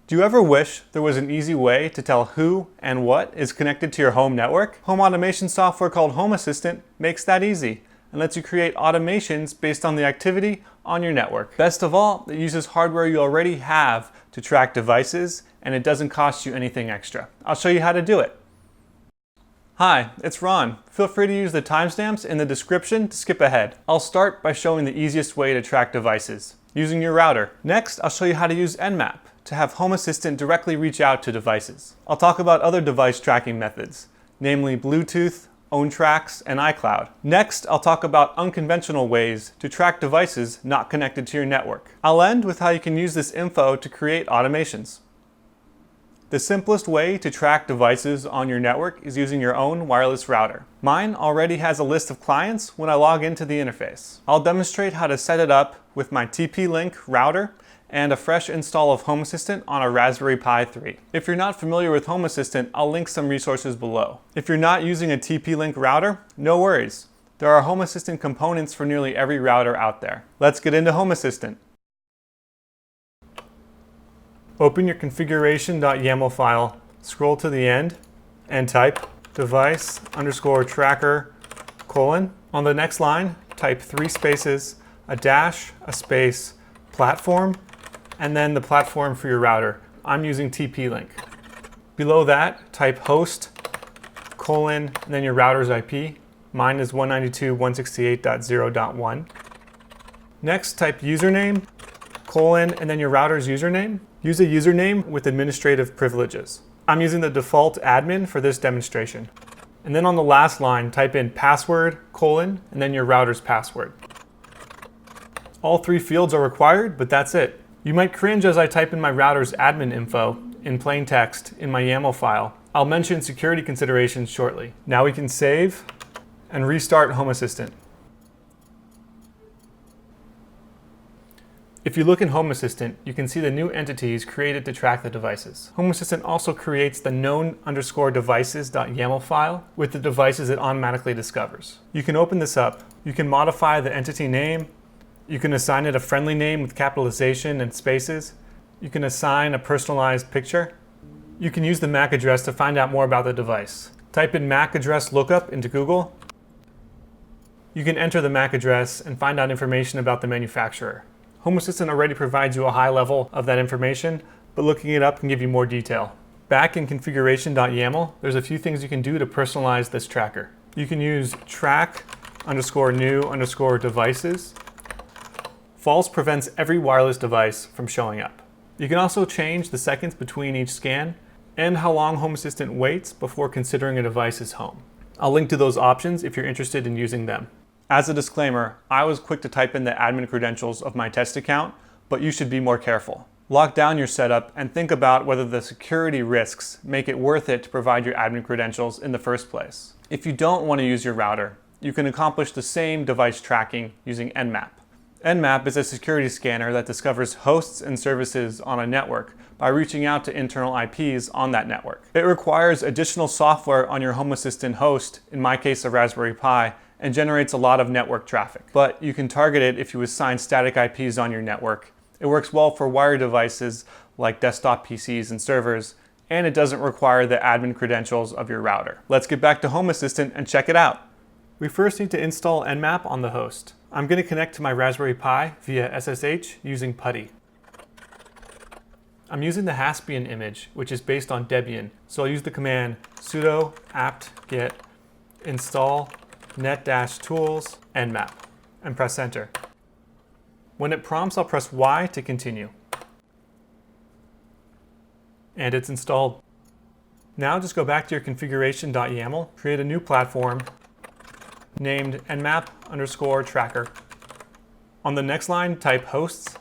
Do you ever wish there was an easy way to tell who and what is connected to your home network? Home automation software called Home Assistant makes that easy and lets you create automations based on the activity on your network. Best of all, it uses hardware you already have to track devices, and it doesn't cost you anything extra. I'll show you how to do it. Hi, it's Ron. Feel free to use the timestamps in the description to skip ahead. I'll start by showing the easiest way to track devices, using your router. Next, I'll show you how to use Nmap to have Home Assistant directly reach out to devices. I'll talk about other device tracking methods, namely Bluetooth, OwnTracks, and iCloud. Next, I'll talk about unconventional ways to track devices not connected to your network. I'll end with how you can use this info to create automations. The simplest way to track devices on your network is using your own wireless router. Mine already has a list of clients when I log into the interface. I'll demonstrate how to set it up with my TP-Link router and a fresh install of Home Assistant on a Raspberry Pi 3. If you're not familiar with Home Assistant, I'll link some resources below. If you're not using a TP-Link router, no worries. There are Home Assistant components for nearly every router out there. Let's get into Home Assistant. Open your configuration.yaml file, scroll to the end, and type device_tracker:. On the next line, type 3 spaces, a dash, a space, platform, and then the platform for your router. I'm using TP-Link. Below that, type host, and then your router's IP. Mine is 192.168.0.1. Next, type username, and then your router's username. Use a username with administrative privileges. I'm using the default admin for this demonstration. And then on the last line, type in password, and then your router's password. All 3 fields are required, but that's it. You might cringe as I type in my router's admin info in plain text in my YAML file. I'll mention security considerations shortly. Now we can save and restart Home Assistant. If you look in Home Assistant, you can see the new entities created to track the devices. Home Assistant also creates the known_devices.yaml file with the devices it automatically discovers. You can open this up. You can modify the entity name. You can assign it a friendly name with capitalization and spaces. You can assign a personalized picture. You can use the MAC address to find out more about the device. Type in MAC address lookup into Google. You can enter the MAC address and find out information about the manufacturer. Home Assistant already provides you a high level of that information, but looking it up can give you more detail. Back in configuration.yaml, there's a few things you can do to personalize this tracker. You can use track_new_devices. False prevents every wireless device from showing up. You can also change the seconds between each scan and how long Home Assistant waits before considering a device is home. I'll link to those options if you're interested in using them. As a disclaimer, I was quick to type in the admin credentials of my test account, but you should be more careful. Lock down your setup and think about whether the security risks make it worth it to provide your admin credentials in the first place. If you don't want to use your router, you can accomplish the same device tracking using Nmap. Nmap is a security scanner that discovers hosts and services on a network by reaching out to internal IPs on that network. It requires additional software on your Home Assistant host, in my case a Raspberry Pi, and generates a lot of network traffic. But you can target it if you assign static IPs on your network. It works well for wired devices like desktop PCs and servers, and it doesn't require the admin credentials of your router. Let's get back to Home Assistant and check it out. We first need to install Nmap on the host. I'm going to connect to my Raspberry Pi via SSH using PuTTY. I'm using the Haspian image, which is based on Debian, so I'll use the command sudo apt-get install net-tools nmap and press enter. When it prompts, I'll press Y to continue. And it's installed. Now just go back to your configuration.yaml, create a new platform named Nmap_tracker. On the next line, type hosts.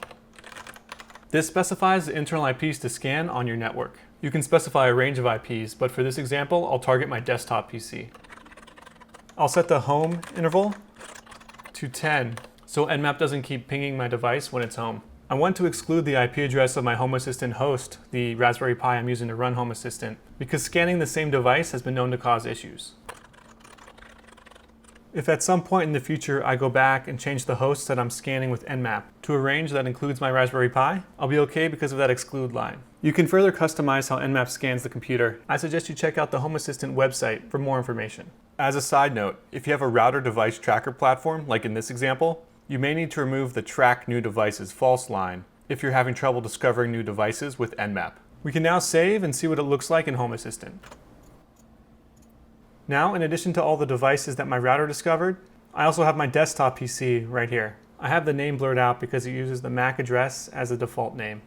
This specifies the internal IPs to scan on your network. You can specify a range of IPs, but for this example, I'll target my desktop PC. I'll set the home interval to 10, so Nmap doesn't keep pinging my device when it's home. I want to exclude the IP address of my Home Assistant host, the Raspberry Pi I'm using to run Home Assistant, because scanning the same device has been known to cause issues. If at some point in the future I go back and change the host that I'm scanning with Nmap to a range that includes my Raspberry Pi, I'll be okay because of that exclude line. You can further customize how Nmap scans the computer. I suggest you check out the Home Assistant website for more information. As a side note, if you have a router device tracker platform, like in this example, you may need to remove the Track New Devices false line if you're having trouble discovering new devices with Nmap. We can now save and see what it looks like in Home Assistant. Now, in addition to all the devices that my router discovered, I also have my desktop PC right here. I have the name blurred out because it uses the MAC address as a default name.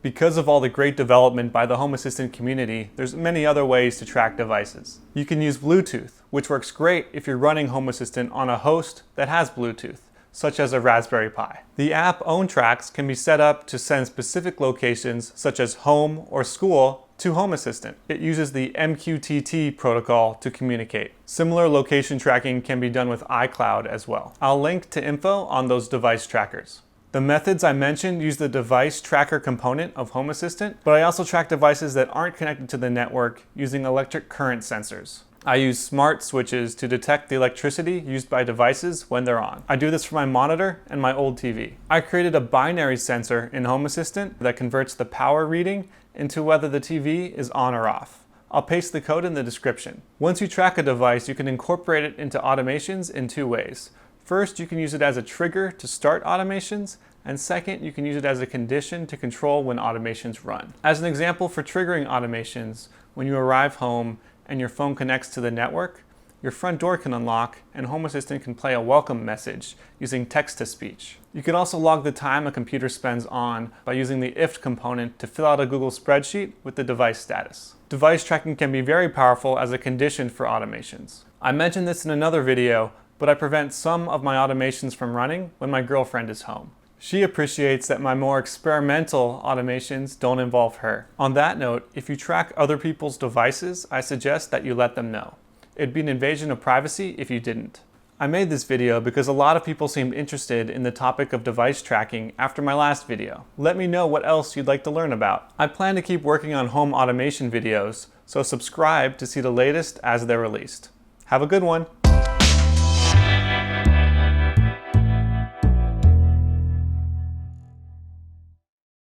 Because of all the great development by the Home Assistant community, there's many other ways to track devices. You can use Bluetooth, which works great if you're running Home Assistant on a host that has Bluetooth, such as a Raspberry Pi. The app Own Tracks can be set up to send specific locations, such as home or school, to Home Assistant. It uses the MQTT protocol to communicate. Similar location tracking can be done with iCloud as well. I'll link to info on those device trackers. The methods I mentioned use the device tracker component of Home Assistant, but I also track devices that aren't connected to the network using electric current sensors. I use smart switches to detect the electricity used by devices when they're on. I do this for my monitor and my old TV. I created a binary sensor in Home Assistant that converts the power reading into whether the TV is on or off. I'll paste the code in the description. Once you track a device, you can incorporate it into automations in two ways. First, you can use it as a trigger to start automations, and second, you can use it as a condition to control when automations run. As an example for triggering automations, when you arrive home and your phone connects to the network, your front door can unlock and Home Assistant can play a welcome message using text-to-speech. You can also log the time a computer spends on by using the if component to fill out a Google spreadsheet with the device status. Device tracking can be very powerful as a condition for automations. I mentioned this in another video, but I prevent some of my automations from running when my girlfriend is home. She appreciates that my more experimental automations don't involve her. On that note, if you track other people's devices, I suggest that you let them know. It'd be an invasion of privacy if you didn't. I made this video because a lot of people seemed interested in the topic of device tracking after my last video. Let me know what else you'd like to learn about. I plan to keep working on home automation videos, so subscribe to see the latest as they're released. Have a good one.